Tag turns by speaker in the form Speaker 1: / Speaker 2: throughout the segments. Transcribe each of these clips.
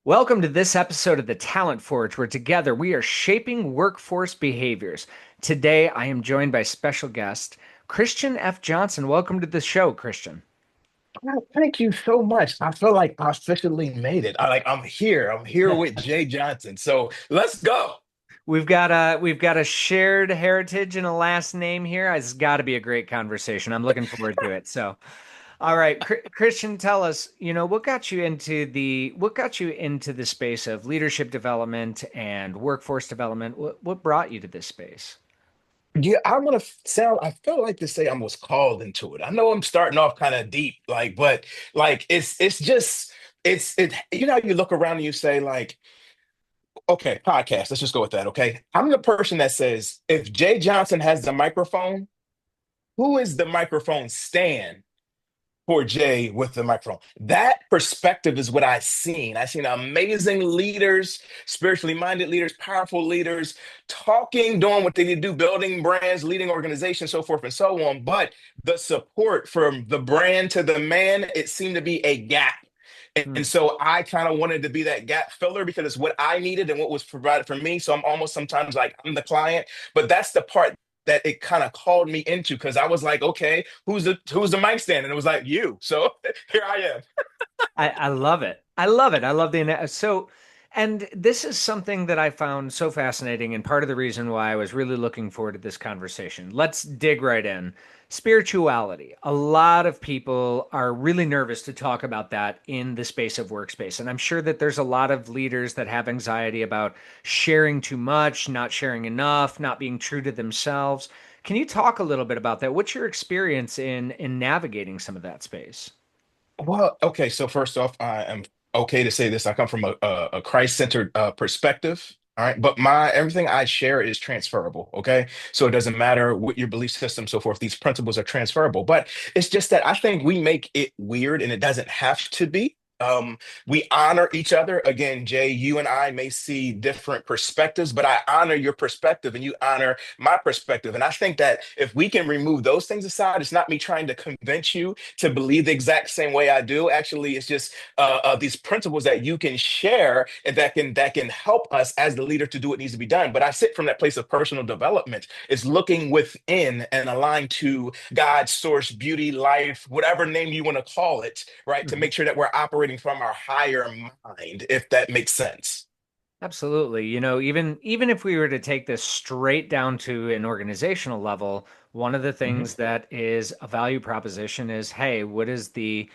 Speaker 1: Welcome to this episode of the Talent Forge, where together we are shaping workforce behaviors. Today, I am joined by special guest Christian F. Johnson. Welcome to the show, Christian.
Speaker 2: Well, thank you so much. I feel like I officially made it. I'm here. I'm here with Jay Johnson. So let's go.
Speaker 1: We've got a shared heritage and a last name here. It's got to be a great conversation. I'm looking forward to it. So, all right, Christian, tell us, what got you into the space of leadership development and workforce development? What brought you to this space?
Speaker 2: Yeah, I want to sound, I felt like to say I was called into it. I know I'm starting off kind of deep, but it's just it's you know how you look around and you say okay, podcast, let's just go with that, okay? I'm the person that says if Jay Johnson has the microphone, who is the microphone stand for Jay with the microphone? That perspective is what I've seen. I've seen amazing leaders, spiritually minded leaders, powerful leaders, talking, doing what they need to do, building brands, leading organizations, so forth and so on. But the support from the brand to the man, it seemed to be a gap. And
Speaker 1: Hmm.
Speaker 2: so I kind of wanted to be that gap filler because it's what I needed and what was provided for me. So I'm almost sometimes like I'm the client, but that's the part that it kind of called me into because I was like, okay, who's the mic stand? And it was like you. So here I am.
Speaker 1: I love it. I love it. I love and this is something that I found so fascinating, and part of the reason why I was really looking forward to this conversation. Let's dig right in. Spirituality. A lot of people are really nervous to talk about that in the space of workspace. And I'm sure that there's a lot of leaders that have anxiety about sharing too much, not sharing enough, not being true to themselves. Can you talk a little bit about that? What's your experience in navigating some of that space?
Speaker 2: Well, okay. So first off, I am okay to say this. I come from a Christ-centered perspective. All right. But my everything I share is transferable. Okay. So it doesn't matter what your belief system, so forth. These principles are transferable. But it's just that I think we make it weird and it doesn't have to be. We honor each other. Again, Jay, you and I may see different perspectives, but I honor your perspective and you honor my perspective. And I think that if we can remove those things aside, it's not me trying to convince you to believe the exact same way I do. Actually, it's just these principles that you can share and that can help us as the leader to do what needs to be done. But I sit from that place of personal development. It's looking within and aligned to God's source, beauty, life, whatever name you want to call it, right? To make sure that we're operating from our higher mind, if that makes sense.
Speaker 1: Absolutely. Even if we were to take this straight down to an organizational level, one of the
Speaker 2: Mhm.
Speaker 1: things that is a value proposition is, hey, what is the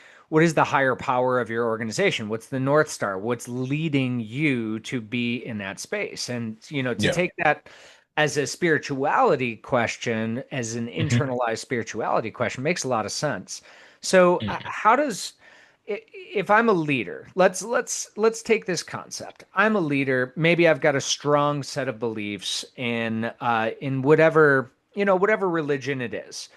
Speaker 1: higher power of your organization? What's the North Star? What's leading you to be in that space? And, to
Speaker 2: Yeah.
Speaker 1: take that as a spirituality question, as an
Speaker 2: Mhm.
Speaker 1: internalized spirituality question, makes a lot of sense. So,
Speaker 2: Mhm.
Speaker 1: how does if I'm a leader, let's take this concept. I'm a leader. Maybe I've got a strong set of beliefs in whatever religion it is,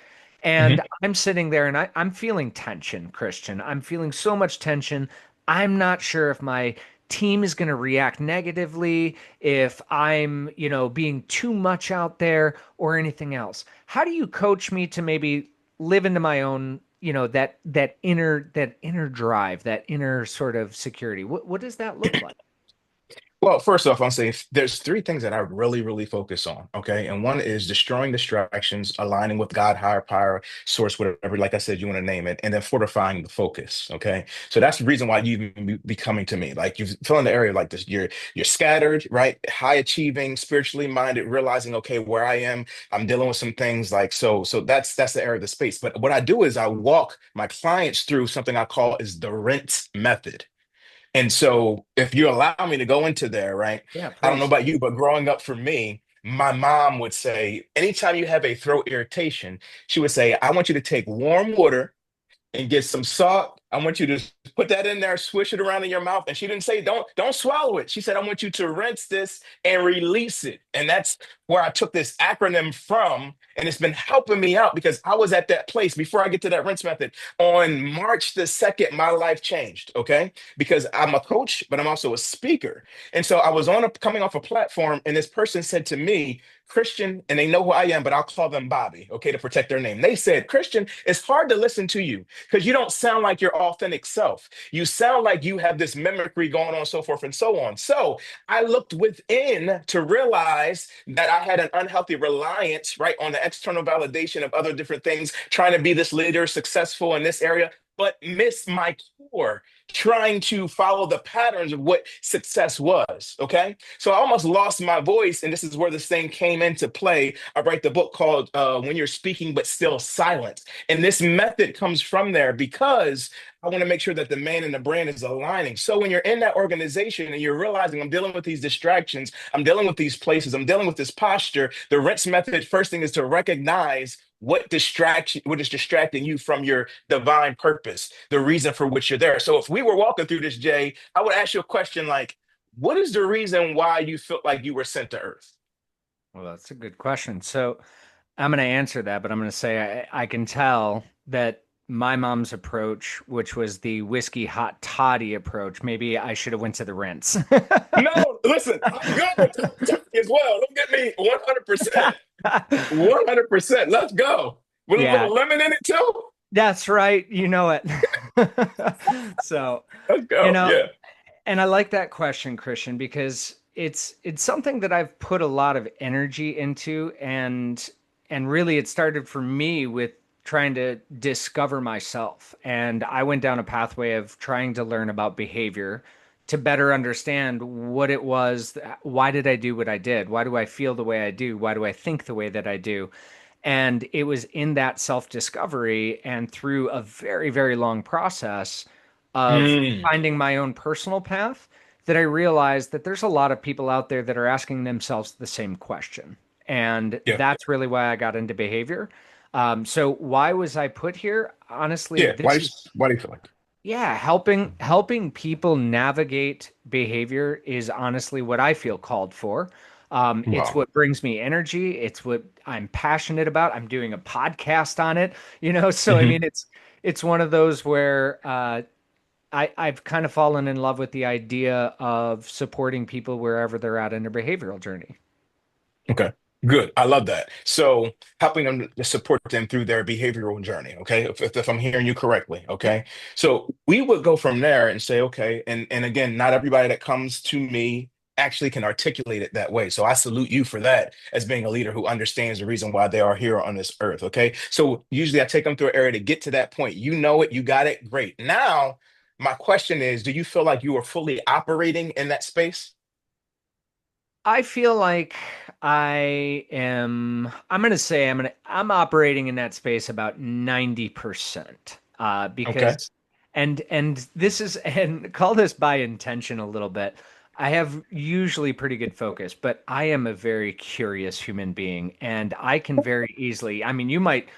Speaker 1: and
Speaker 2: Mhm.
Speaker 1: I'm sitting there and I'm feeling tension, Christian. I'm feeling so much tension. I'm not sure if my team is going to react negatively, if I'm being too much out there or anything else. How do you coach me to maybe live into my own that inner drive, that inner sort of security? What does that look like?
Speaker 2: Well, first off, I'll say there's three things that I really, really focus on. Okay. And one is destroying distractions, aligning with God, higher power, source, whatever, like I said, you want to name it, and then fortifying the focus. Okay. So that's the reason why you even be coming to me. Like you feel in the area like this, you're scattered, right? High achieving, spiritually minded, realizing, okay, where I am, I'm dealing with some things like so that's the area of the space. But what I do is I walk my clients through something I call is the rinse method. And so, if you allow me to go into there, right?
Speaker 1: Yeah,
Speaker 2: I don't know
Speaker 1: please.
Speaker 2: about you, but growing up for me, my mom would say, anytime you have a throat irritation, she would say, I want you to take warm water and get some salt. I want you to put that in there, swish it around in your mouth. And she didn't say don't swallow it. She said I want you to rinse this and release it. And that's where I took this acronym from. And it's been helping me out because I was at that place before I get to that rinse method. On March the 2nd, my life changed. Okay. Because I'm a coach, but I'm also a speaker. And so I was coming off a platform, and this person said to me, Christian, and they know who I am, but I'll call them Bobby, okay, to protect their name. They said, Christian, it's hard to listen to you because you don't sound like you're authentic self. You sound like you have this mimicry going on, so forth and so on. So I looked within to realize that I had an unhealthy reliance, right, on the external validation of other different things, trying to be this leader, successful in this area, but missed my core, trying to follow the patterns of what success was. Okay. So I almost lost my voice. And this is where this thing came into play. I write the book called When You're Speaking, But Still Silent. And this method comes from there because I want to make sure that the man and the brand is aligning. So when you're in that organization and you're realizing I'm dealing with these distractions, I'm dealing with these places, I'm dealing with this posture, the rinse method, first thing is to recognize what is distracting you from your divine purpose, the reason for which you're there. So if we were walking through this, Jay, I would ask you a question like, what is the reason why you felt like you were sent to Earth?
Speaker 1: Well, that's a good question. So I'm going to answer that, but I'm going to say I can tell that my mom's approach, which was the whiskey hot toddy approach, maybe I should have went to the rinse.
Speaker 2: No, listen, I'm good with that as well. Don't get me 100%. 100%. Let's go. With a
Speaker 1: Yeah,
Speaker 2: little lemon in it too.
Speaker 1: that's right. You know it. So,
Speaker 2: Let's
Speaker 1: you
Speaker 2: go.
Speaker 1: know,
Speaker 2: Yeah.
Speaker 1: and I like that question, Christian, because it's something that I've put a lot of energy into, and really it started for me with trying to discover myself. And I went down a pathway of trying to learn about behavior to better understand what it was. Why did I do what I did? Why do I feel the way I do? Why do I think the way that I do? And it was in that self discovery and through a very, very long process of
Speaker 2: Mm,
Speaker 1: finding my own personal path that I realized that there's a lot of people out there that are asking themselves the same question. And
Speaker 2: yeah.
Speaker 1: that's really why I got into behavior. So why was I put here? Honestly,
Speaker 2: Yeah.
Speaker 1: this is
Speaker 2: Why do you feel like?
Speaker 1: yeah, helping people navigate behavior is honestly what I feel called for. It's
Speaker 2: Wow.
Speaker 1: what brings me energy. It's what I'm passionate about. I'm doing a podcast on it, So I
Speaker 2: Hmm.
Speaker 1: mean, it's one of those where I've kind of fallen in love with the idea of supporting people wherever they're at in their behavioral journey.
Speaker 2: Okay. Good. I love that. So helping them to support them through their behavioral journey. Okay. If I'm hearing you correctly. Okay. So we would go from there and say, okay, and again, not everybody that comes to me actually can articulate it that way. So I salute you for that as being a leader who understands the reason why they are here on this earth. Okay. So usually I take them through an area to get to that point. You know it, you got it. Great. Now, my question is, do you feel like you are fully operating in that space?
Speaker 1: I feel like I'm gonna say I'm operating in that space about 90%.
Speaker 2: Okay.
Speaker 1: Because and this is and call this by intention a little bit. I have usually pretty good focus, but I am a very curious human being and I can very easily, I mean, you might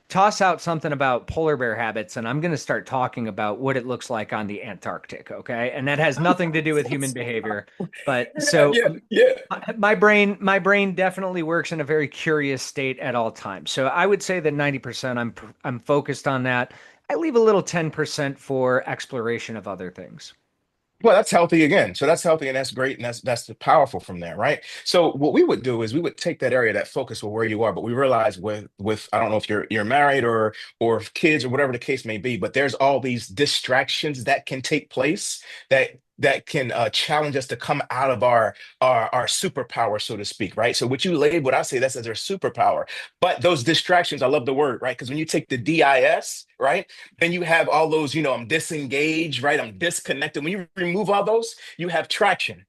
Speaker 1: toss out something about polar bear habits, and I'm going to start talking about what it looks like on the Antarctic. Okay. And that has nothing to do with human behavior. But
Speaker 2: Yeah,
Speaker 1: so
Speaker 2: yeah, yeah.
Speaker 1: my brain definitely works in a very curious state at all times. So I would say that 90% I'm focused on that. I leave a little 10% for exploration of other things.
Speaker 2: Well, that's healthy again. So that's healthy and that's great. And that's the powerful from there, right? So what we would do is we would take that area, that focus with where you are, but we realize with I don't know if you're married or if kids or whatever the case may be, but there's all these distractions that can take place that can challenge us to come out of our superpower, so to speak, right? So what you label, what I say, that's as their superpower. But those distractions, I love the word, right? Because when you take the DIS, right? Then you have all those, I'm disengaged, right? I'm disconnected. When you remove all those, you have traction.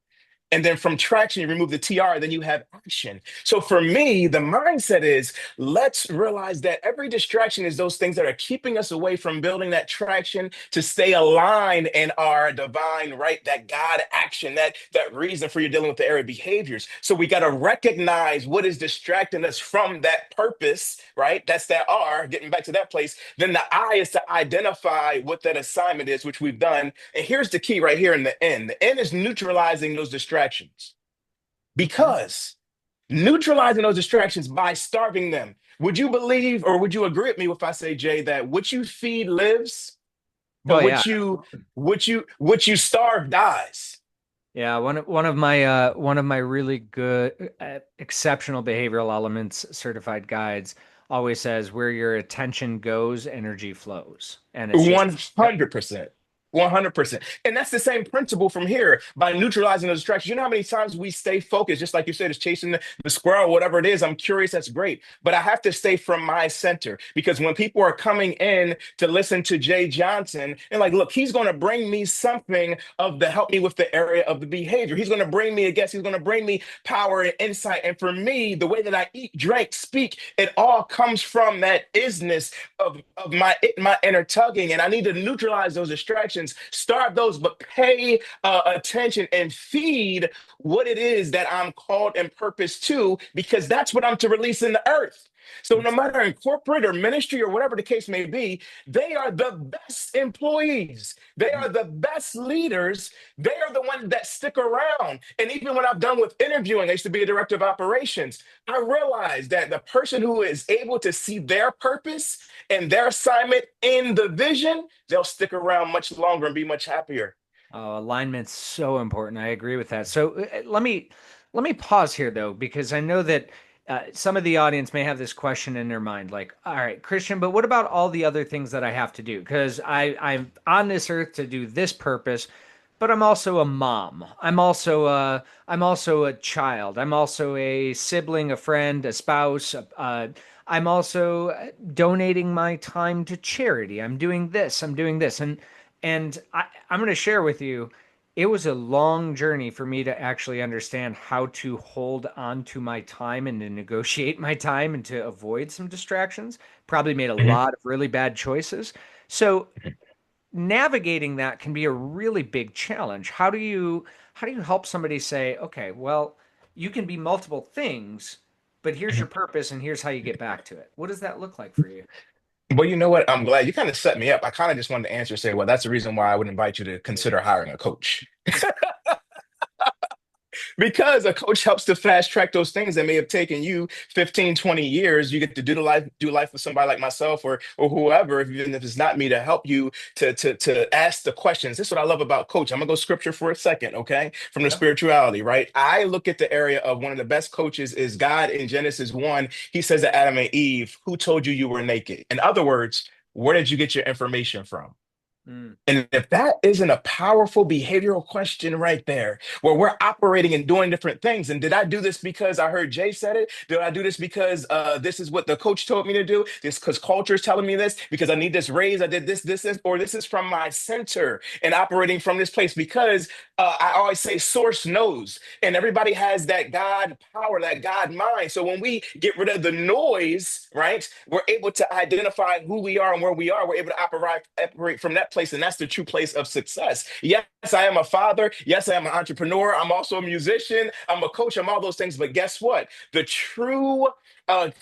Speaker 2: And then from traction, you remove the TR, then you have action. So for me, the mindset is let's realize that every distraction is those things that are keeping us away from building that traction to stay aligned in our divine right, that God action, that reason for you dealing with the area behaviors. So we got to recognize what is distracting us from that purpose, right? That's that R, getting back to that place. Then the I is to identify what that assignment is, which we've done. And here's the key right here in the N. The N is neutralizing those distractions
Speaker 1: Okay.
Speaker 2: because neutralizing those distractions by starving them. Would you believe or would you agree with me if I say, Jay, that what you feed lives,
Speaker 1: Oh
Speaker 2: but
Speaker 1: yeah.
Speaker 2: what you starve dies?
Speaker 1: Yeah, one of my really good exceptional behavioral elements certified guides always says, where your attention goes, energy flows. And it's just, yep.
Speaker 2: 100%. 100%. And that's the same principle from here by neutralizing those distractions. You know how many times we stay focused, just like you said, is chasing the squirrel, whatever it is. I'm curious, that's great. But I have to stay from my center because when people are coming in to listen to Jay Johnson and like, look, he's going to bring me something of the help me with the area of the behavior. He's going to bring me a guess. He's going to bring me power and insight. And for me, the way that I eat, drink, speak, it all comes from that isness of my inner tugging, and I need to neutralize those distractions, starve those, but pay attention and feed what it is that I'm called and purposed to, because that's what I'm to release in the earth. So no matter in corporate or ministry or whatever the case may be, they are the best employees. They are the best leaders. They are the ones that stick around. And even when I've done with interviewing, I used to be a director of operations. I realized that the person who is able to see their purpose and their assignment in the vision, they'll stick around much longer and be much happier.
Speaker 1: Oh, alignment's so important. I agree with that. So let me pause here though, because I know that some of the audience may have this question in their mind, like, all right, Christian, but what about all the other things that I have to do? Because I'm on this earth to do this purpose, but I'm also a mom. I'm also a child. I'm also a sibling, a friend, a spouse. I'm also donating my time to charity. I'm doing this. I'm doing this, and I'm going to share with you. It was a long journey for me to actually understand how to hold on to my time and to negotiate my time and to avoid some distractions. Probably made a
Speaker 2: Mhm.
Speaker 1: lot of really bad choices. So navigating that can be a really big challenge. How do you help somebody say, okay, well, you can be multiple things, but here's your purpose and here's how you get back to it. What does that look like for you?
Speaker 2: Well, you know what? I'm glad you kind of set me up. I kind of just wanted to answer, say, well, that's the reason why I would invite you to consider hiring a coach. Because a coach helps to fast track those things that may have taken you 15, 20 years. You get to do life with somebody like myself or whoever, even if it's not me, to help you to ask the questions. This is what I love about coach. I'm gonna go scripture for a second, okay? From the
Speaker 1: Yep.
Speaker 2: spirituality, right? I look at the area of one of the best coaches is God in Genesis 1. He says to Adam and Eve, who told you you were naked? In other words, where did you get your information from?
Speaker 1: Mm.
Speaker 2: And if that isn't a powerful behavioral question right there, where we're operating and doing different things, and did I do this because I heard Jay said it? Did I do this because this is what the coach told me to do? This because culture is telling me this? Because I need this raise? I did this, or this is from my center and operating from this place? Because I always say source knows, and everybody has that God power, that God mind. So when we get rid of the noise, right, we're able to identify who we are and where we are. We're able to operate from that place, and that's the true place of success. Yes, I am a father. Yes, I am an entrepreneur. I'm also a musician. I'm a coach. I'm all those things. But guess what? The true of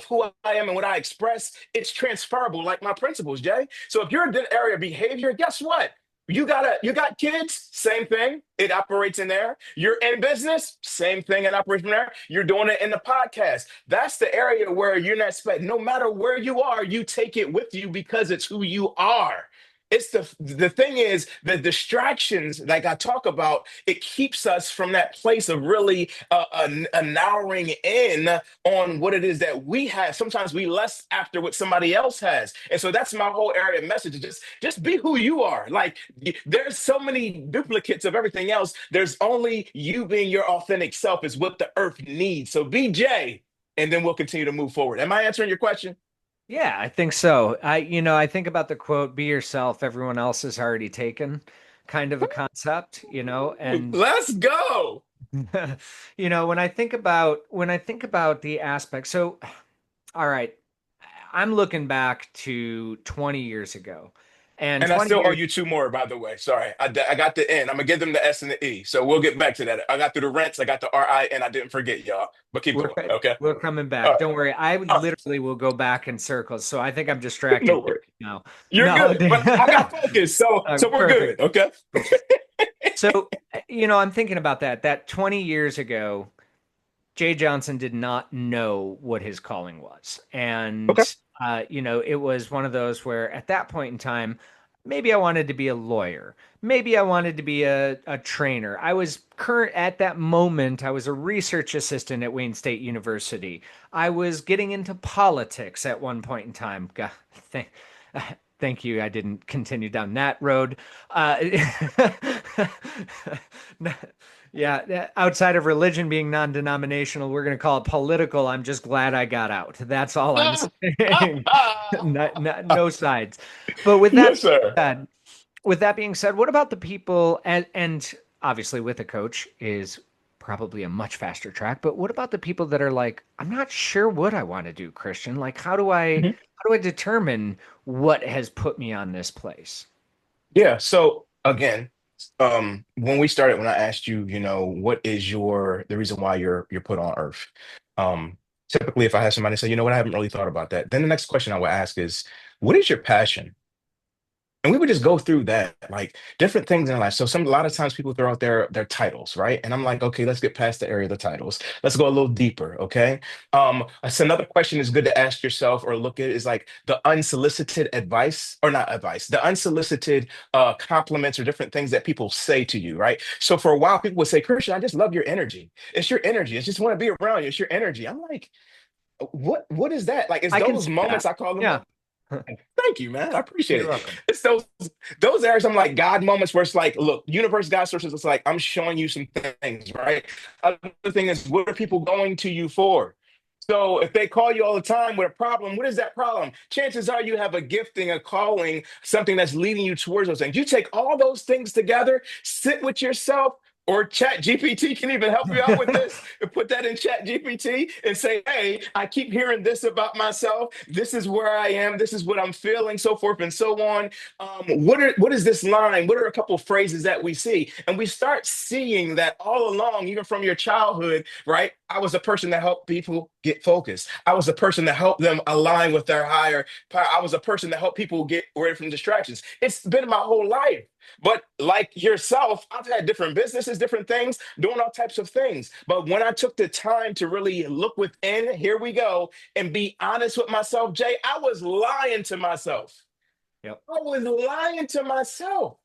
Speaker 2: who I am and what I express, it's transferable, like my principles, Jay. So if you're in an area of behavior, guess what? You got kids, same thing. It operates in there. You're in business, same thing. It operates in there. You're doing it in the podcast. That's the area where you're not no matter where you are, you take it with you because it's who you are. It's the thing is the distractions like I talk about, it keeps us from that place of really narrowing in on what it is that we have. Sometimes we lust after what somebody else has. And so that's my whole area of message. Just be who you are. Like there's so many duplicates of everything else. There's only you being your authentic self is what the earth needs. So be Jay, and then we'll continue to move forward. Am I answering your question?
Speaker 1: Yeah, I think so. I think about the quote, be yourself, everyone else is already taken, kind of a concept, and
Speaker 2: Let's go.
Speaker 1: when I think about the aspect. So, all right, I'm looking back to 20 years ago. And
Speaker 2: And I
Speaker 1: 20
Speaker 2: still owe
Speaker 1: years
Speaker 2: you two more, by the way. Sorry, I got the N. I'm gonna give them the S and the E. So we'll get back to that. I got through the rents. I got the RI, and I didn't forget y'all. But keep
Speaker 1: we're
Speaker 2: going. Okay.
Speaker 1: we're coming
Speaker 2: All
Speaker 1: back.
Speaker 2: right.
Speaker 1: Don't worry. I
Speaker 2: All
Speaker 1: literally will go back in circles. So I think I'm
Speaker 2: right.
Speaker 1: distracting
Speaker 2: No
Speaker 1: you
Speaker 2: worries.
Speaker 1: now.
Speaker 2: You're
Speaker 1: No,
Speaker 2: good. But I got focused. So we're
Speaker 1: perfect.
Speaker 2: good. Okay.
Speaker 1: So, I'm thinking about that 20 years ago. Jay Johnson did not know what his calling was.
Speaker 2: Okay.
Speaker 1: And, it was one of those where at that point in time, maybe I wanted to be a lawyer. Maybe I wanted to be a trainer. I was current at that moment, I was a research assistant at Wayne State University. I was getting into politics at one point in time. God, thank, thank you. I didn't continue down that road. Uh, yeah, outside of religion being non-denominational, we're going to call it political. I'm just glad I got out. That's all I'm saying. No sides. But
Speaker 2: Yes, sir.
Speaker 1: said, with that being said, what about the people and obviously with a coach is probably a much faster track, but what about the people that are like, I'm not sure what I want to do, Christian? Like how do I determine what has put me on this place?
Speaker 2: Yeah. So again, when we started, when I asked you, what is the reason why you're put on Earth? Um, Typically, if I had somebody say, you know what, I haven't really thought about that, then the next question I would ask is, what is your passion? And we would just go through that, like different things in life. So a lot of times people throw out their titles, right? And I'm like, okay, let's get past the area of the titles. Let's go a little deeper, okay? So another question is good to ask yourself or look at is like the unsolicited advice, or not advice, the unsolicited compliments or different things that people say to you, right? So for a while, people would say, Christian, I just love your energy. It's your energy. I just want to be around you. It's your energy. I'm like, what is that? Like, it's
Speaker 1: I can
Speaker 2: those
Speaker 1: see
Speaker 2: moments
Speaker 1: that.
Speaker 2: I call them.
Speaker 1: Yeah.
Speaker 2: Thank you, man. I appreciate
Speaker 1: You're
Speaker 2: it.
Speaker 1: welcome.
Speaker 2: It's those areas I'm like God moments where it's like, look, universe, God sources. It's like I'm showing you some things, right? Other thing is, what are people going to you for? So if they call you all the time with a problem, what is that problem? Chances are you have a gifting, a calling, something that's leading you towards those things. You take all those things together, sit with yourself, or Chat GPT can even help you out with this and put that in Chat GPT and say, hey, I keep hearing this about myself. This is where I am. This is what I'm feeling, so forth and so on. What is this line? What are a couple phrases that we see? And we start seeing that all along, even from your childhood, right? I was a person that helped people get focused. I was a person that helped them align with their higher power. I was a person that helped people get away from distractions. It's been my whole life. But like yourself, I've had different businesses, different things, doing all types of things. But when I took the time to really look within, here we go, and be honest with myself, Jay, I was lying to myself.
Speaker 1: Yep.
Speaker 2: I was lying to myself.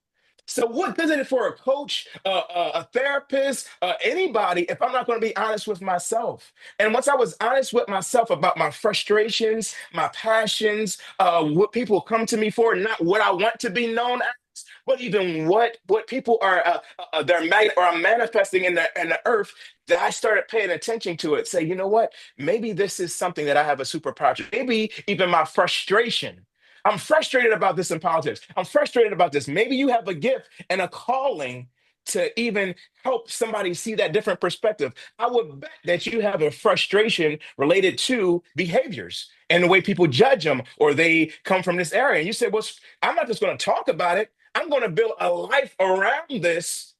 Speaker 2: So what good is it for a coach, a therapist, anybody if I'm not going to be honest with myself? And once I was honest with myself about my frustrations, my passions, what people come to me for, not what I want to be known as, but even what people are or are manifesting in the earth. That I started paying attention to it. Say, you know what? Maybe this is something that I have a superpower to. Maybe even my frustration. I'm frustrated about this in politics. I'm frustrated about this. Maybe you have a gift and a calling to even help somebody see that different perspective. I would bet that you have a frustration related to behaviors and the way people judge them or they come from this area. And you say, well, I'm not just going to talk about it. I'm going to build a life around this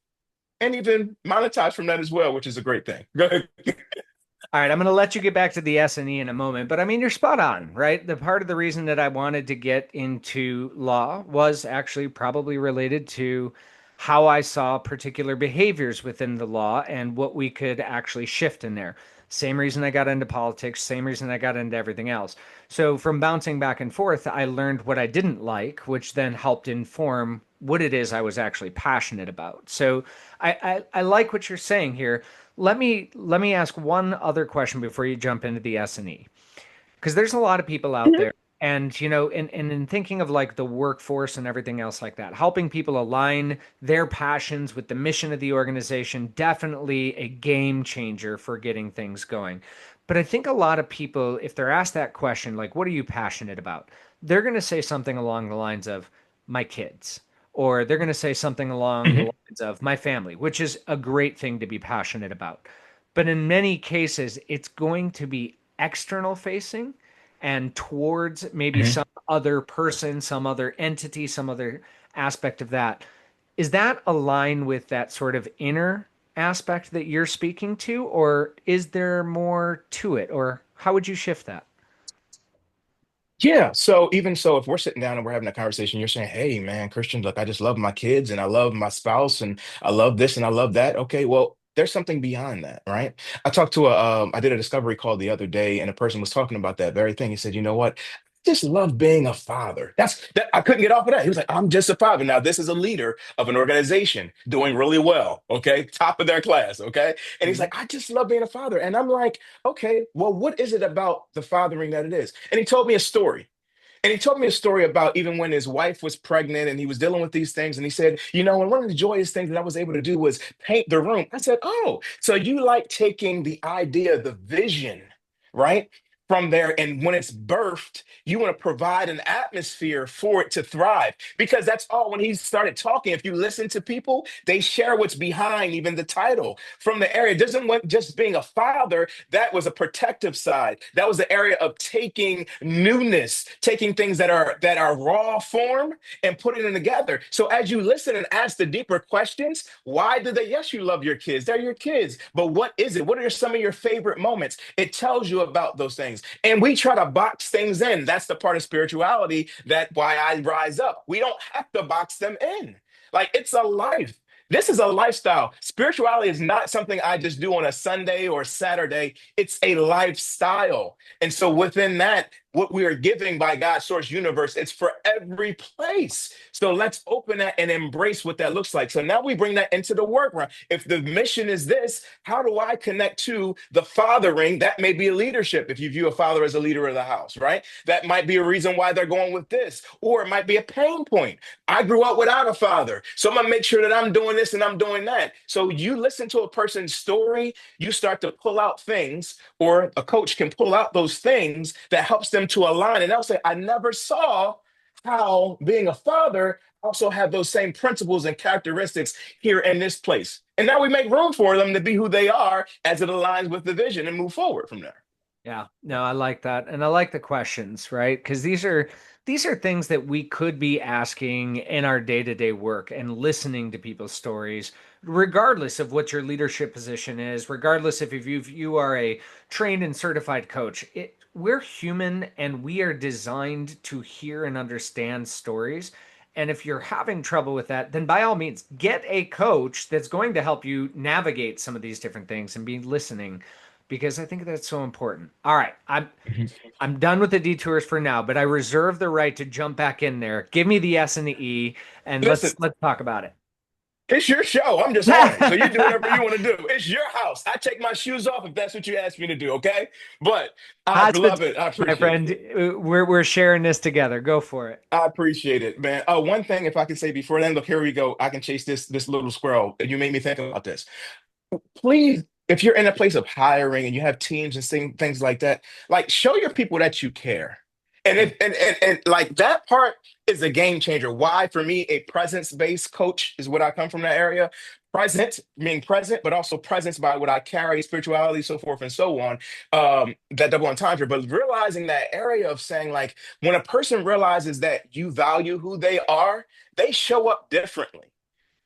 Speaker 2: and even monetize from that as well, which is a great thing. Go ahead.
Speaker 1: All right, I'm going to let you get back to the S&E in a moment, but I mean, you're spot on, right? The part of the reason that I wanted to get into law was actually probably related to how I saw particular behaviors within the law and what we could actually shift in there. Same reason I got into politics, same reason I got into everything else. So from bouncing back and forth, I learned what I didn't like, which then helped inform what it is I was actually passionate about. So I like what you're saying here. Let me ask one other question before you jump into the S&E, because there's a lot of people out there, and in thinking of like the workforce and everything else like that, helping people align their passions with the mission of the organization, definitely a game changer for getting things going. But I think a lot of people, if they're asked that question, like, what are you passionate about? They're going to say something along the lines of my kids, or they're going to say something along the
Speaker 2: Mhm,
Speaker 1: lines of my family, which is a great thing to be passionate about. But in many cases, it's going to be external facing and towards maybe
Speaker 2: mhm.
Speaker 1: some other person, some other entity, some other aspect of that. Is that align with that sort of inner aspect that you're speaking to, or is there more to it, or how would you shift that?
Speaker 2: Yeah. So even so, if we're sitting down and we're having a conversation, you're saying, "Hey, man, Christian, look, I just love my kids and I love my spouse and I love this and I love that." Okay, well, there's something beyond that, right? I did a discovery call the other day, and a person was talking about that very thing. He said, "You know what? just love being a father. That's that I couldn't get off of that. He was like, I'm just a father. Now, this is a leader of an organization doing really well, okay, top of their class, okay. And he's
Speaker 1: Mhm.
Speaker 2: like, I just love being a father. And I'm like, okay, well, what is it about the fathering that it is? And he told me a story. And he told me a story about even when his wife was pregnant and he was dealing with these things. And he said, and one of the joyous things that I was able to do was paint the room. I said, oh, so you like taking the idea, the vision, right? From there. And when it's birthed, you want to provide an atmosphere for it to thrive. Because that's all when he started talking. If you listen to people, they share what's behind even the title from the area. It doesn't want just being a father, that was a protective side. That was the area of taking newness, taking things that are raw form and putting them together. So as you listen and ask the deeper questions, why do they? Yes, you love your kids. They're your kids. But what is it? What are some of your favorite moments? It tells you about those things. And we try to box things in. That's the part of spirituality that why I rise up. We don't have to box them in. Like it's a life. This is a lifestyle. Spirituality is not something I just do on a Sunday or Saturday. It's a lifestyle. And so within that, what we are giving by God's source universe, it's for every place. So let's open that and embrace what that looks like. So now we bring that into the work round. If the mission is this, how do I connect to the fathering? That may be a leadership if you view a father as a leader of the house, right? That might be a reason why they're going with this, or it might be a pain point. I grew up without a father. So I'm going to make sure that I'm doing this and I'm doing that. So you listen to a person's story, you start to pull out things, or a coach can pull out those things that helps them to align. And they'll say, I never saw how being a father also have those same principles and characteristics here in this place. And now we make room for them to be who they are as it aligns with the vision and move forward from there.
Speaker 1: Yeah, no, I like that. And I like the questions, right? Because these are things that we could be asking in our day-to-day work and listening to people's stories, regardless of what your leadership position is, regardless if you are a trained and certified coach. We're human and we are designed to hear and understand stories. And if you're having trouble with that, then by all means, get a coach that's going to help you navigate some of these different things and be listening because I think that's so important. All right,
Speaker 2: Mhm.
Speaker 1: I'm done with the detours for now, but I reserve the right to jump back in there. Give me the S and the E, and
Speaker 2: Listen,
Speaker 1: let's talk about it.
Speaker 2: it's your show. I'm just on it. So you do whatever you want to do. It's your house. I take my shoes off if that's what you ask me to do, okay? But I love it. I
Speaker 1: Hospitality, my
Speaker 2: appreciate it.
Speaker 1: friend. We're sharing this together. Go for it.
Speaker 2: I appreciate it, man. One thing, if I can say before then, look, here we go. I can chase this little squirrel. You made me think about this. Please, if you're in a place of hiring and you have teams and things like that, like show your people that you care. And if and like that part is a game changer. Why? For me, a presence-based coach is what I come from that area. Present, being present, but also presence by what I carry, spirituality, so forth and so on. That double entendre, but realizing that area of saying, like, when a person realizes that you value who they are, they show up differently.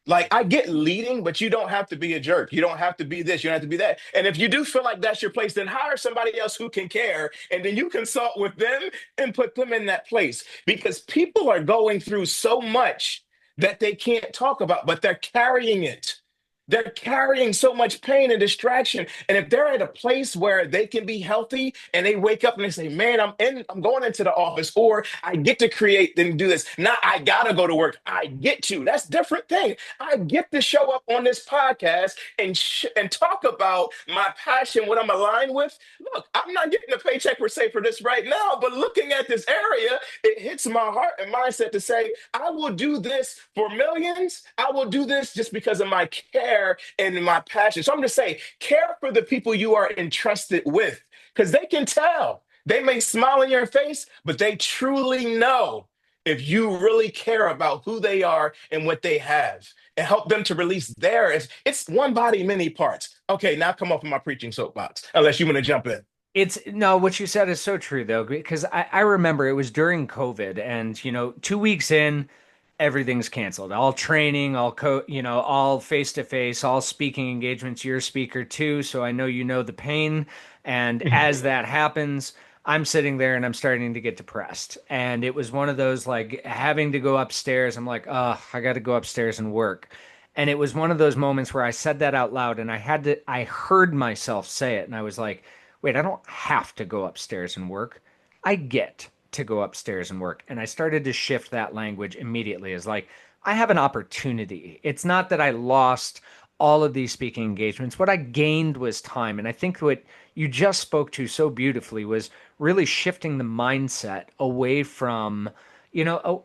Speaker 2: Like I get leading, but you don't have to be a jerk. You don't have to be this. You don't have to be that. And if you do feel like that's your place, then hire somebody else who can care, and then you consult with them and put them in that place. Because people are going through so much that they can't talk about, but they're carrying it. They're carrying so much pain and distraction. And if they're at a place where they can be healthy and they wake up and they say, man, I'm going into the office, or I get to create and do this. Not I gotta go to work. I get to. That's a different thing. I get to show up on this podcast and talk about my passion, what I'm aligned with. Look, I'm not getting a paycheck per se for this right now, but looking at this area, it hits my heart and mindset to say, I will do this for millions. I will do this just because of my care and my passion. So I'm just saying, care for the people you are entrusted with because they can tell. They may smile in your face, but they truly know if you really care about who they are and what they have and help them to release theirs. It's one body, many parts. Okay, now come off of my preaching soapbox, unless you want to jump in.
Speaker 1: It's no, what you said is so true though, because I remember it was during COVID and 2 weeks in, everything's canceled. All training, all face to face, all speaking engagements. You're a speaker too, so I know you know the pain. And
Speaker 2: Mhm.
Speaker 1: as that happens, I'm sitting there and I'm starting to get depressed. And it was one of those like having to go upstairs. I'm like, oh, I got to go upstairs and work. And it was one of those moments where I said that out loud and I heard myself say it and I was like, wait, I don't have to go upstairs and work. I get to go upstairs and work. And I started to shift that language immediately as like, I have an opportunity. It's not that I lost all of these speaking engagements. What I gained was time. And I think what you just spoke to so beautifully was really shifting the mindset away from,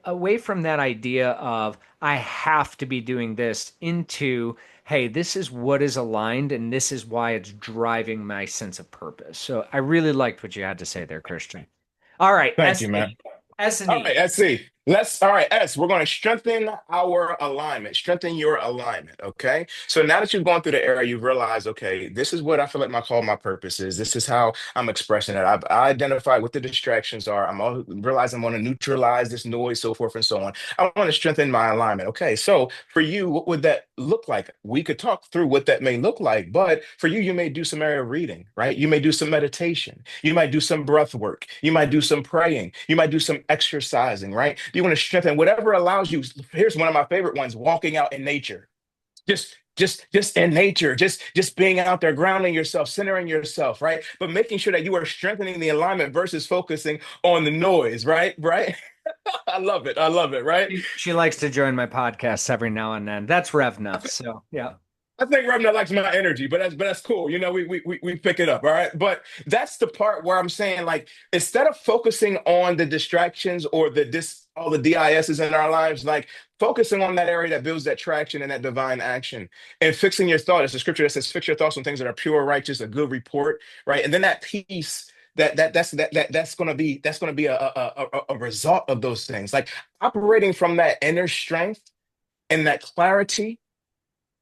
Speaker 1: away from that idea of I have to be doing this into, hey, this is what is aligned and this is why it's driving my sense of purpose. So I really liked what you had to say there, Christian. All right,
Speaker 2: Thank
Speaker 1: S
Speaker 2: you,
Speaker 1: and
Speaker 2: man.
Speaker 1: E. S and
Speaker 2: All right,
Speaker 1: E.
Speaker 2: let's see. All right, S, we're going to strengthen our alignment, strengthen your alignment. Okay. So now that you've gone through the area, you've realized, okay, this is what I feel like my call, my purpose is. This is how I'm expressing it. I've identified what the distractions are. Realizing I want to neutralize this noise, so forth and so on. I want to strengthen my alignment. Okay. So for you, what would that look like? We could talk through what that may look like, but for you, you may do some area of reading, right? You may do some meditation. You might do some breath work. You might do some praying. You might do some exercising, right? You want to strengthen whatever allows you. Here's one of my favorite ones: walking out in nature. Just in nature, just being out there, grounding yourself, centering yourself, right? But making sure that you are strengthening the alignment versus focusing on the noise, right. I love it. I love it, right?
Speaker 1: She likes to join my podcasts every now and then. That's Revna. So yeah.
Speaker 2: I think Remna likes my energy, but that's cool. You know, we pick it up, all right. But that's the part where I'm saying, like, instead of focusing on the distractions or the dis all the DISs in our lives, like focusing on that area that builds that traction and that divine action, and fixing your thought. It's the scripture that says, "Fix your thoughts on things that are pure, righteous, a good report," right? And then that peace. That's gonna be a result of those things, like operating from that inner strength and that clarity.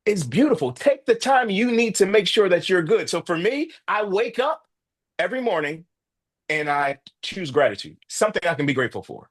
Speaker 2: It's beautiful. Take the time you need to make sure that you're good. So for me, I wake up every morning and I choose gratitude, something I can be grateful for.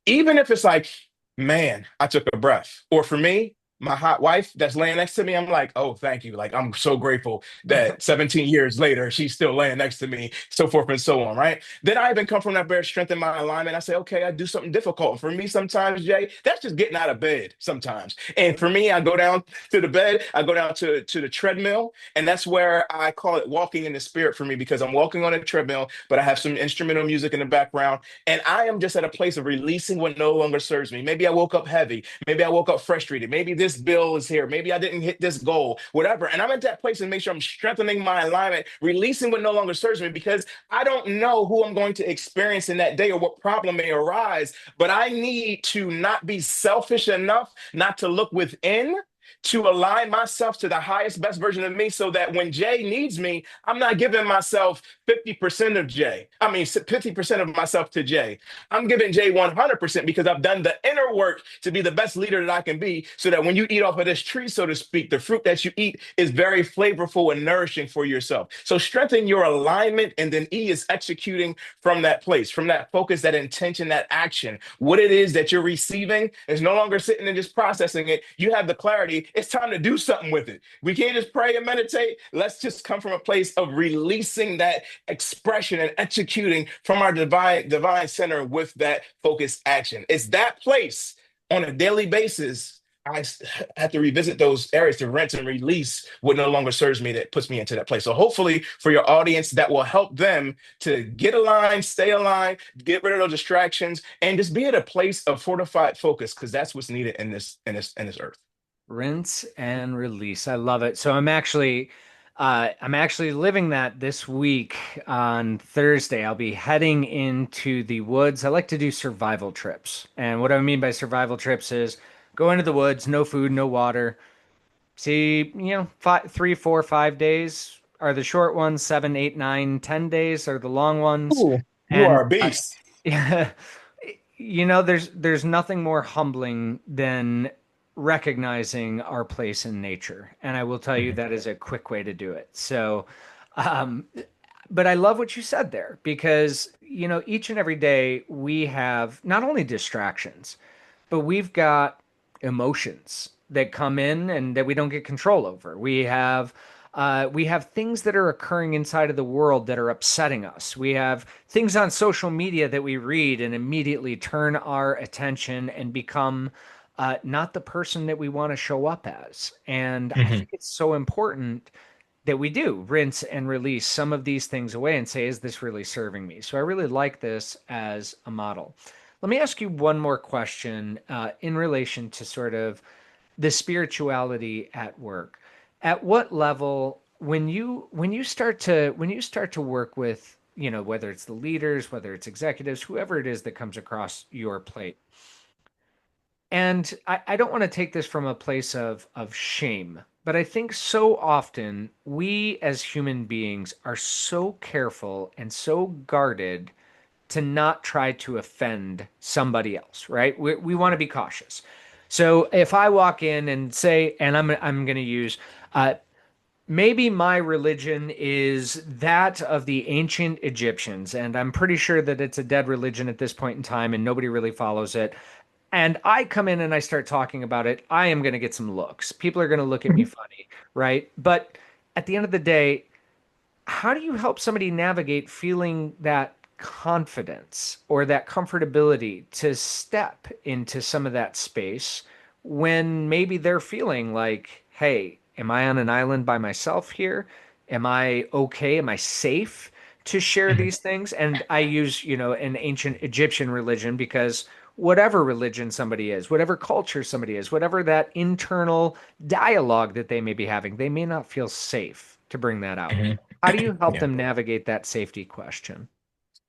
Speaker 2: Even if it's like, man, I took a breath. Or for me, my hot wife that's laying next to me, I'm like, oh, thank you. Like, I'm so grateful that 17 years later, she's still laying next to me, so forth and so on, right? Then I even come from that very strength in my alignment. I say, okay, I do something difficult. For me, sometimes, Jay, that's just getting out of bed sometimes. And for me, I go down to the bed, I go down to the treadmill, and that's where I call it walking in the spirit for me because I'm walking on a treadmill, but I have some instrumental music in the background. And I am just at a place of releasing what no longer serves me. Maybe I woke up heavy. Maybe I woke up frustrated. Maybe this bill is here. Maybe I didn't hit this goal, whatever. And I'm at that place and make sure I'm strengthening my alignment, releasing what no longer serves me because I don't know who I'm going to experience in that day or what problem may arise. But I need to not be selfish enough not to look within, to align myself to the highest, best version of me so that when Jay needs me, I'm not giving myself 50% of Jay. I mean, 50% of myself to Jay. I'm giving Jay 100% because I've done the inner work to be the best leader that I can be so that when you eat off of this tree, so to speak, the fruit that you eat is very flavorful and nourishing for yourself. So strengthen your alignment. And then E is executing from that place, from that focus, that intention, that action. What it is that you're receiving is no longer sitting and just processing it. You have the clarity. It's time to do something with it. We can't just pray and meditate. Let's just come from a place of releasing that expression and executing from our divine center with that focused action. It's that place on a daily basis. Have to revisit those areas to rinse and release what no longer serves me that puts me into that place. So hopefully for your audience, that will help them to get aligned, stay aligned, get rid of those distractions, and just be at a place of fortified focus because that's what's needed in this earth.
Speaker 1: Rinse and release. I love it. So I'm actually living that this week on Thursday. I'll be heading into the woods. I like to do survival trips. And what I mean by survival trips is go into the woods, no food, no water. See, 3, 4, 5 days are the short ones, 7, 8, 9, 10 days are the long ones.
Speaker 2: Ooh, you
Speaker 1: And
Speaker 2: are a beast.
Speaker 1: yeah, there's nothing more humbling than recognizing our place in nature. And I will tell you
Speaker 2: Mhm.
Speaker 1: that is a quick way to do it. So, um, but I love what you said there because, each and every day we have not only distractions, but we've got emotions that come in and that we don't get control over. We have things that are occurring inside of the world that are upsetting us. We have things on social media that we read and immediately turn our attention and become not the person that we want to show up as. And I
Speaker 2: Mhm.
Speaker 1: think it's so important. that we do rinse and release some of these things away and say, is this really serving me? So I really like this as a model. Let me ask you one more question in relation to sort of the spirituality at work. At what level, when you start to work with, whether it's the leaders, whether it's executives, whoever it is that comes across your plate, and I don't want to take this from a place of shame, but I think so often we as human beings are so careful and so guarded to not try to offend somebody else, right? We want to be cautious. So if I walk in and say, and I'm going to use, uh, maybe my religion is that of the ancient Egyptians, and I'm pretty sure that it's a dead religion at this point in time, and nobody really follows it. And I come in and I start talking about it, I am going to get some looks. People are going to look at me
Speaker 2: Mhm.
Speaker 1: funny, right? But at the end of the day, how do you help somebody navigate feeling that confidence or that comfortability to step into some of that space when maybe they're feeling like, hey, am I on an island by myself here? Am I okay? Am I safe to share
Speaker 2: Mhm.
Speaker 1: these things? And I use, an ancient Egyptian religion because whatever religion somebody is, whatever culture somebody is, whatever that internal dialogue that they may be having, they may not feel safe to bring that out.
Speaker 2: Mhm.
Speaker 1: How do you help
Speaker 2: Yeah.
Speaker 1: them navigate that safety question?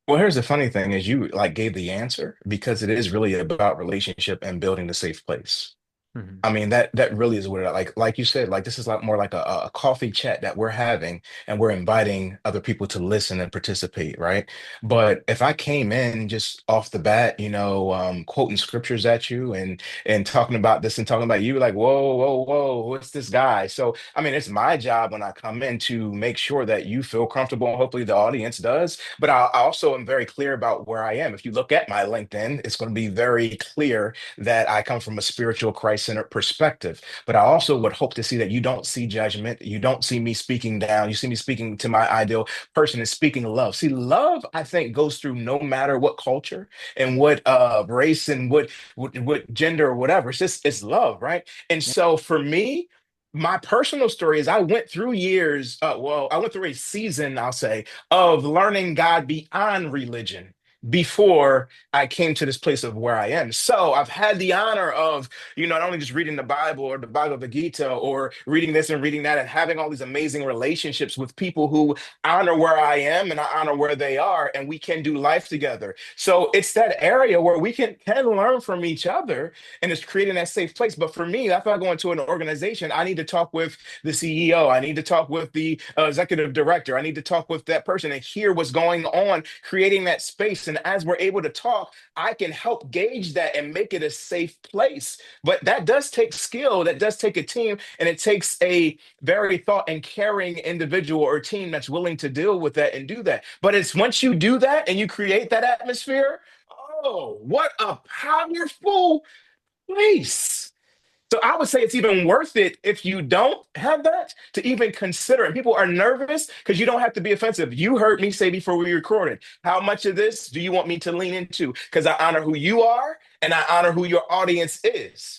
Speaker 2: Well, here's the funny thing is you like gave the answer because it is really about relationship and building the safe place.
Speaker 1: Hmm.
Speaker 2: I mean, that really is what it like you said, like this is like more like a coffee chat that we're having and we're inviting other people to listen and participate, right? But if I came in just off the bat, quoting scriptures at you and talking about this and talking about you, like, whoa, whoa, whoa, what's this guy? So I mean, it's my job when I come in to make sure that you feel comfortable, and hopefully the audience does. But I also am very clear about where I am. If you look at my LinkedIn, it's going to be very clear that I come from a spiritual Christ-centered perspective. But I also would hope to see that you don't see judgment. You don't see me speaking down. You see me speaking to my ideal person and speaking love. See, love, I think, goes through no matter what culture and what race and what gender or whatever. It's love, right? And so for me, my personal story is I went through years, I went through a season, I'll say, of learning God beyond religion before I came to this place of where I am. So I've had the honor of, not only just reading the Bible or the Bhagavad Gita or reading this and reading that and having all these amazing relationships with people who honor where I am and I honor where they are, and we can do life together. So it's that area where we can learn from each other and it's creating that safe place. But for me, if I go into an organization, I need to talk with the CEO, I need to talk with the executive director, I need to talk with that person and hear what's going on, creating that space. And as we're able to talk, I can help gauge that and make it a safe place. But that does take skill, that does take a team, and it takes a very thought and caring individual or team that's willing to deal with that and do that. But it's once you do that and you create that atmosphere, oh, what a powerful place. So I would say it's even worth it if you don't have that to even consider it. People are nervous because you don't have to be offensive. You heard me say before we recorded, how much of this do you want me to lean into? Because I honor who you are and I honor who your audience is.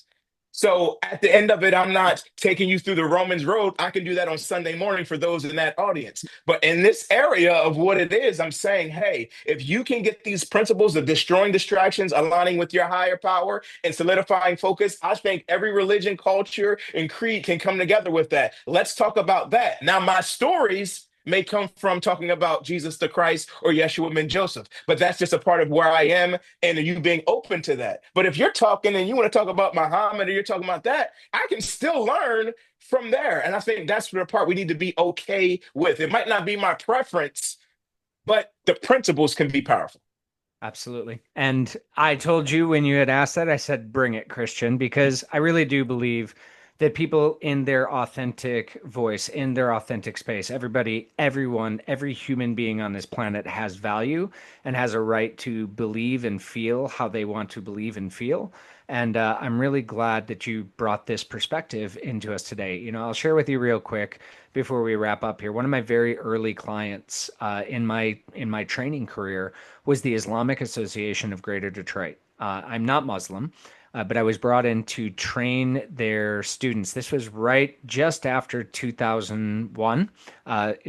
Speaker 2: So at the end of it, I'm not taking you through the Romans road. I can do that on Sunday morning for those in that audience. But in this area of what it is, I'm saying, hey, if you can get these principles of destroying distractions, aligning with your higher power, and solidifying focus, I think every religion, culture, and creed can come together with that. Let's talk about that. Now, my stories may come from talking about Jesus the Christ or Yeshua ben Joseph, but that's just a part of where I am and you being open to that. But if you're talking and you want to talk about Muhammad or you're talking about that, I can still learn from there. And I think that's the part we need to be okay with. It might not be my preference, but the principles can be powerful.
Speaker 1: Absolutely. And I told you when you had asked that, I said, bring it, Christian, because I really do believe that people in their authentic voice, in their authentic space, everybody, everyone, every human being on this planet has value and has a right to believe and feel how they want to believe and feel. And I'm really glad that you brought this perspective into us today. I'll share with you real quick before we wrap up here. One of my very early clients in my training career was the Islamic Association of Greater Detroit. I'm not Muslim. but I was brought in to train their students. This was right just after 2001,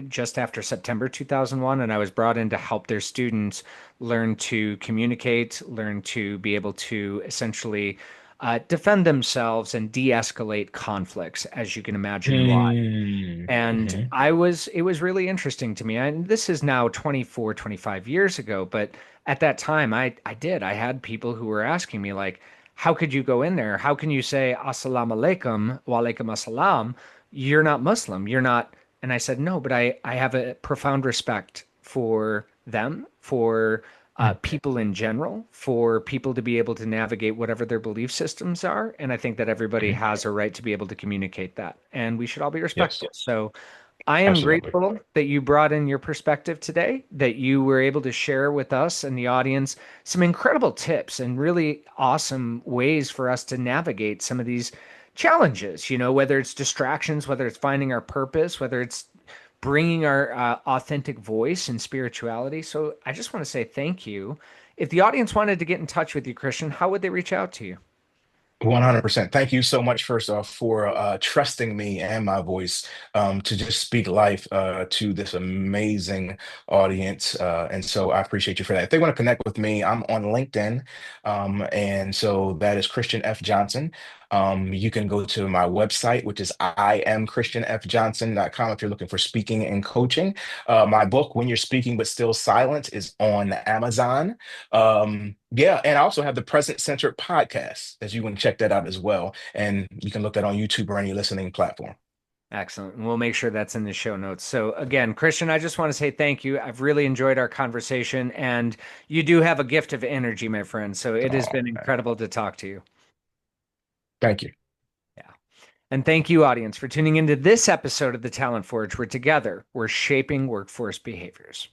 Speaker 1: just after September 2001, and I was brought in to help their students learn to communicate, learn to be able to essentially defend themselves and de-escalate conflicts, as you can imagine why. And
Speaker 2: Mm-hmm.
Speaker 1: it was really interesting to me. And this is now 24, 25 years ago, but at that time I had people who were asking me like, how could you go in there? How can you say assalamu alaikum wa alaikum assalam? You're not Muslim. You're not. And I said, no, but I have a profound respect for them, for people in general, for people to be able to navigate whatever their belief systems are. And I think that everybody
Speaker 2: Hmm.
Speaker 1: has a right to be able to communicate that. And we should all be
Speaker 2: Yes,
Speaker 1: respectful. So I am
Speaker 2: absolutely.
Speaker 1: grateful that you brought in your perspective today, that you were able to share with us and the audience some incredible tips and really awesome ways for us to navigate some of these challenges, whether it's distractions, whether it's finding our purpose, whether it's bringing our authentic voice and spirituality. So I just want to say thank you. If the audience wanted to get in touch with you, Christian, how would they reach out to you?
Speaker 2: 100%. Thank you so much, first off, for trusting me and my voice to just speak life to this amazing audience. And so I appreciate you for that. If they want to connect with me, I'm on LinkedIn. And so that is Christian F. Johnson. You can go to my website, which is iamchristianfjohnson.com if you're looking for speaking and coaching. My book, When You're Speaking But Still Silent, is on Amazon. Yeah, and I also have the Present Centered podcast, as you can check that out as well. And you can look that on YouTube or any listening platform.
Speaker 1: Excellent. And we'll make sure that's in the show notes. So, again, Christian, I just want to say thank you. I've really enjoyed our conversation, and you do have a gift of energy, my friend. So, it has
Speaker 2: Oh,
Speaker 1: been
Speaker 2: man.
Speaker 1: incredible to talk to you.
Speaker 2: Thank you.
Speaker 1: Yeah. And thank you, audience, for tuning into this episode of The Talent Forge, where together we're shaping workforce behaviors.